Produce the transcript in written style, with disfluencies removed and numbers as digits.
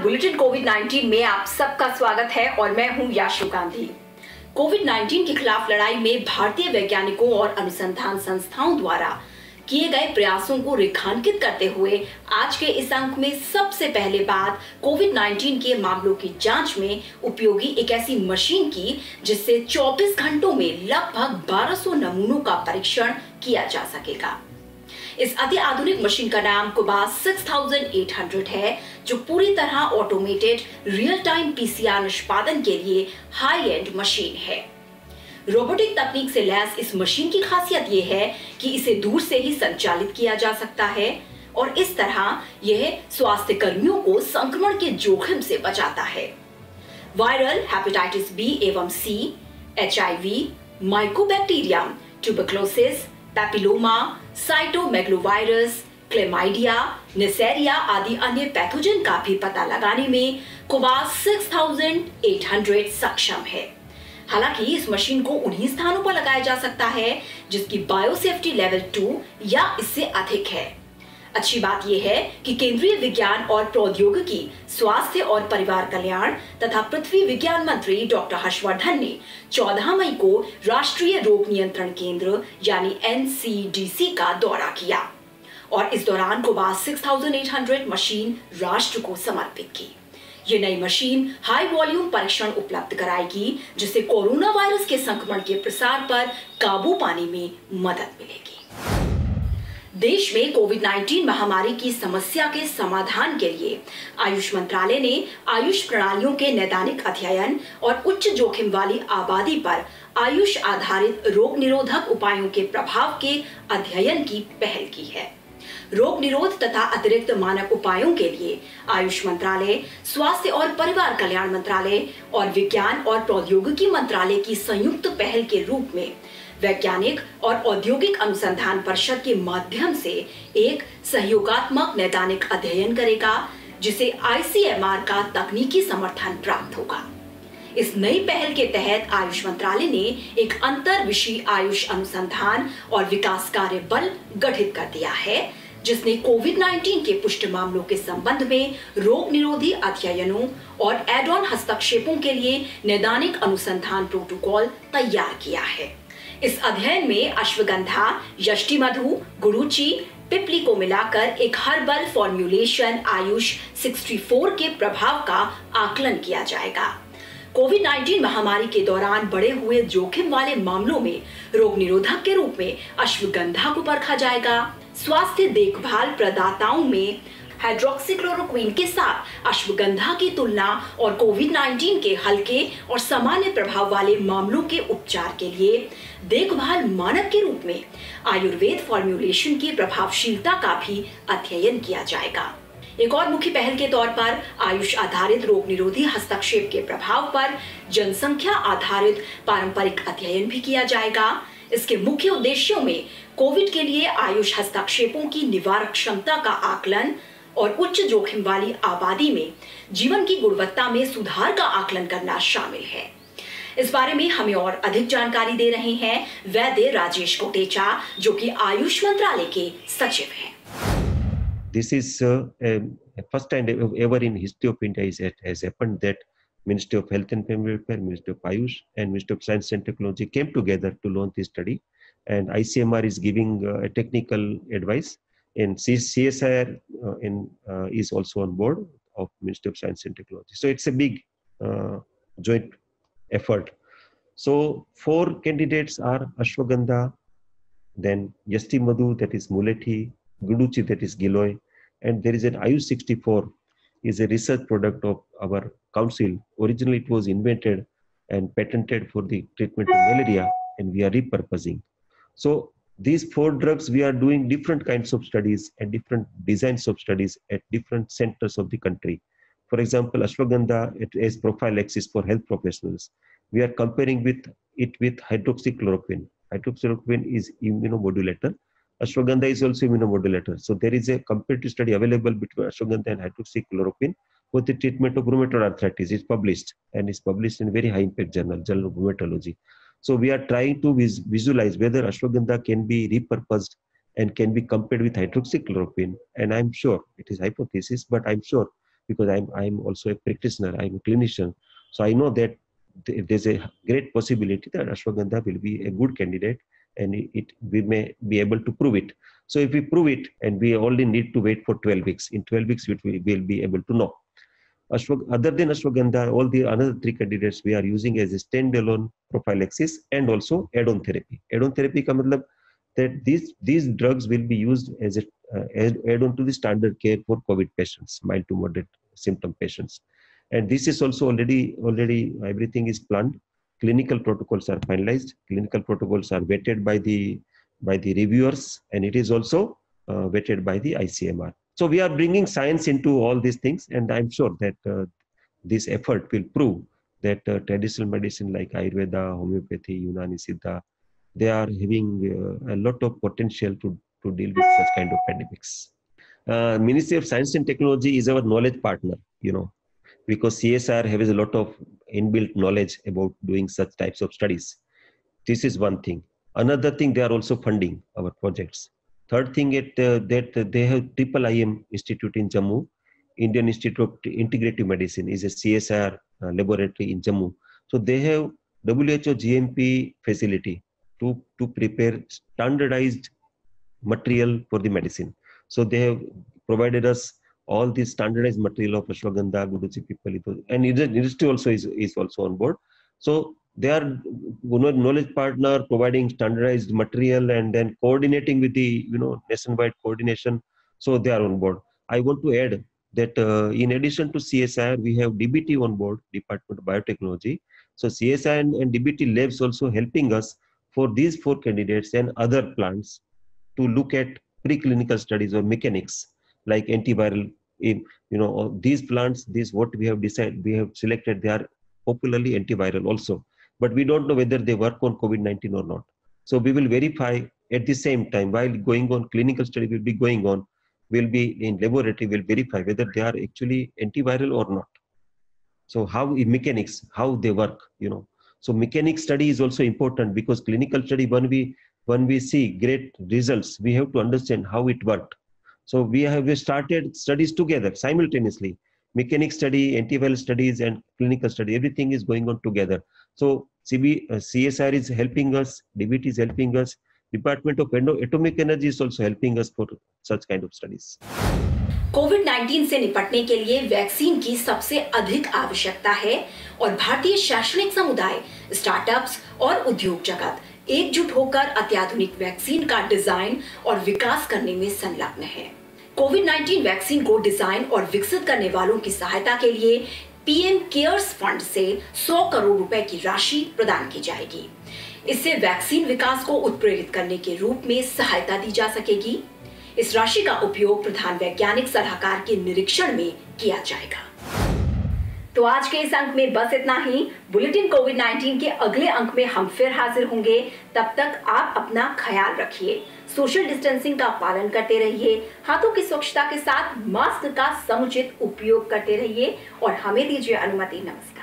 Bulletin कोविड-19 में आप सबका स्वागत है और मैं हूं याशु गांधी। कोविड-19 के खिलाफ लड़ाई में भारतीय वैज्ञानिकों और अनुसंधान संस्थाओं द्वारा किए गए प्रयासों को रेखांकित करते हुए आज के इस अंक में सबसे पहले बात कोविड-19 के मामलों की जांच में उपयोगी एक ऐसी मशीन की जिससे 24 घंटों में लगभग 1200 नमूनों का परीक्षण किया जा सकेगा। इस अति आधुनिक मशीन का नाम कोबास 6800 है, जो पूरी तरह ऑटोमेटेड रियल टाइम पीसीआर निष्पादन के लिए हाई एंड मशीन है। रोबोटिक तकनीक से लैस इस मशीन की खासियत यह है कि इसे दूर से ही संचालित किया जा सकता है और इस तरह यह स्वास्थ्य कर्मियों को संक्रमण के जोखिम से बचाता है। वायरल हेपेटाइटिस बी एवं C, HIV, mycobacterium, tuberculosis, papilloma, cytomegalovirus, chlamydia, neisseria आदि अन्य पैथोजन का भी पता लगाने में कोबास 6800 सक्षम है। हालांकि इस मशीन को उन्हीं स्थानों पर लगाया जा सकता है जिसकी बायोसेफ्टी लेवल 2 या इससे अधिक है। अच्छी बात यह है कि केंद्रीय विज्ञान और प्रौद्योगिकी, स्वास्थ्य और परिवार कल्याण तथा पृथ्वी विज्ञान मंत्री डॉक्टर हर्षवर्धन ने 14 मई को राष्ट्रीय रोग नियंत्रण केंद्र यानी NCDC का दौरा किया और इस दौरान कोबास 6800 मशीन राष्ट्र को समर्पित की। ये नई मशीन हाई वॉल्यूम परीक्षण उपलब्ध कराएगी जिससे कोरोना वायरस के संक्रमण के प्रसार पर काबू पाने में मदद मिलेगी। देश में कोविड-19 महामारी की समस्या के समाधान के लिए आयुष मंत्रालय ने आयुष प्रणालियों के नैदानिक अध्ययन और उच्च जोखिम वाली आबादी पर आयुष आधारित रोग निरोधक उपायों के प्रभाव के अध्ययन की पहल की है। रोग निरोध तथा अतिरिक्त मानक उपायों के लिए आयुष मंत्रालय, स्वास्थ्य और परिवार कल्याण मंत्रालय और विज्ञान और प्रौद्योगिकी मंत्रालय की संयुक्त पहल के रूप में वैज्ञानिक और औद्योगिक अनुसंधान परिषद के माध्यम से एक सहयोगात्मक नैदानिक अध्ययन करेगा जिसे ICMR का तकनीकी समर्थन प्राप्त होगा। इस नई पहल के तहत आयुष मंत्रालय ने एक अंतर विषयी आयुष अनुसंधान और विकास कार्य बल गठित कर दिया है जिसने कोविड-19 के पुष्ट मामलों के संबंध में रोग निरोधी अध्ययनों और एड ऑन हस्तक्षेपों के लिए नैदानिक अनुसंधान प्रोटोकॉल तैयार किया है। इस अध्ययन में अश्वगंधा, यष्टिमधु, गुडुचि, पिपली को मिलाकर एक हर्बल फॉर्म्युलेशन आयुष 64 के प्रभाव का आकलन किया जाएगा। कोविड-19 महामारी के दौरान बढ़े हुए जोखिम वाले मामलों में रोग निरोधक के रूप में अश्वगंधा को परखा जाएगा। स्वास्थ्य देखभाल प्रदाताओं में हाइड्रोक्सीक्लोरोक्विन के साथ अश्वगंधा की तुलना और कोविड-19 के हल्के और सामान्य प्रभाव वाले मामलों के उपचार के लिए देखभाल मानक के रूप में आयुर्वेद फॉर्म्युलेशन की प्रभावशीलता का भी अध्ययन किया जाएगा। एक और मुख्य पहल के तौर पर आयुष आधारित रोग निरोधी हस्तक्षेप के प्रभाव पर जनसंख्या आधारित पारंपरिक अध्ययन भी किया जाएगा। इसके मुख्य उद्देश्यों में कोविड के लिए आयुष हस्तक्षेपों की निवारक क्षमता का आकलन और उच्च जोखिम वाली आबादी में जीवन की गुणवत्ता में सुधार का आकलन करना शामिल है। इस बारे में हमें और अधिक जानकारी दे रहे हैं वैद्य राजेश कोटेचा, जो कि आयुष मंत्रालय के सचिव हैं। This is first time ever in history of India has happened that Ministry of Health and Family Welfare, Ministry of Ayush and Ministry of Science and Technology came together to launch this study, and ICMR is giving a technical advice, and CSIR is also on board of Ministry of Science and Technology. So it's a big joint effort. So 4 candidates are Ashwagandha, then Yasti Madhu, that is Mulethi, Guduchi, that is Giloy, and there is an Ayush 64 is a research product of our council. Originally it was invented and patented for the treatment of malaria, and we are repurposing. So these 4 drugs, we are doing different kinds of studies and different designs of studies at different centers of the country. For example, Ashwagandha, it is prophylaxis for health professionals. We are comparing it with hydroxychloroquine. Hydroxychloroquine is immunomodulator. Ashwagandha is also immunomodulator. So there is a comparative study available between Ashwagandha and hydroxychloroquine for the treatment of rheumatoid arthritis. It's published, and it's published in a very high impact journal of Rheumatology. So we are trying to visualize whether Ashwagandha can be repurposed and can be compared with hydroxychloroquine. And I'm sure, it is hypothesis, but I'm sure because I'm also a practitioner, I'm a clinician. So I know that there's a great possibility that ashwagandha will be a good candidate, and we may be able to prove it. So if we prove it, and we only need to wait for 12 weeks, in 12 weeks we will be able to know. Other than ashwagandha, all the another 3 candidates we are using as a standalone prophylaxis and also add-on therapy. Add-on therapy ka matlab that these drugs will be used as a add-on to the standard care for COVID patients, mild to moderate symptom patients. And this is also already everything is planned. Clinical protocols are finalized. Clinical protocols are vetted by the reviewers, and it is also vetted by the ICMR. So we are bringing science into all these things, and I'm sure that this effort will prove that traditional medicine like Ayurveda, homeopathy, Unani Siddha, they are having a lot of potential to deal with such kind of pandemics. Ministry of Science and Technology is our knowledge partner, because CSR has a lot of inbuilt knowledge about doing such types of studies. This is one thing. Another thing, they are also funding our projects. Third thing, that they have IIM Institute in Jammu. Indian Institute of Integrative Medicine is a CSR laboratory in Jammu. So they have WHO GMP facility to prepare standardized material for the medicine. So they have provided us all the standardized material of ashwagandha, guduchi, pipali, and industry also is also on board. So they are knowledge partner, providing standardized material and then coordinating with the nationwide coordination. So they are on board. I want to add that in addition to CSIR, we have DBT on board, Department of Biotechnology. So CSIR and DBT labs also helping us for these 4 candidates and other plants to look at preclinical studies or mechanics like antiviral. These plants, what we have decided, we have selected, they are popularly antiviral also, but we don't know whether they work on COVID-19 or not. So we will verify at the same time while going on clinical study will be going on, will be in laboratory, will verify whether they are actually antiviral or not. So how in mechanics, how they work, So mechanics study is also important, because clinical study, when we see great results, we have to understand how it worked. So we started studies together simultaneously. Mechanics study, antiviral studies, and clinical study, everything is going on together. So CSR is helping us, DBT is helping us, Department of Atomic Energy is also helping us for such kind of studies. कोविड-19 से निपटने के लिए vaccine की सबसे अधिक आवश्यकता है और भारतीय शैक्षणिक समुदाय, स्टार्टअप्स और उद्योग जगत एकजुट होकर अत्याधुनिक वैक्सीन का डिजाइन और विकास करने में संलग्न है। कोविड-19 वैक्सीन को डिजाइन और विकसित करने वालों की सहायता के लिए पीएम केयर्स फंड से 100 करोड़ रुपए की राशि प्रदान की जाएगी। इससे वैक्सीन विकास को उत्प्रेरित करने के रूप में सहायता दी जा सकेगी। इस राशि का उपयोग प्रधान वैज्ञानिक सलाहकार के निरीक्षण में किया जाएगा। तो आज के इस अंक में बस इतना ही। बुलेटिन कोविड-19 के अगले अंक में हम फिर हाजिर होंगे। तब तक आप अपना ख्याल रखिए, सोशल डिस्टेंसिंग का पालन करते रहिए, हाथों की स्वच्छता के साथ मास्क का समुचित उपयोग करते रहिए और हमें दीजिए अनुमति। नमस्कार।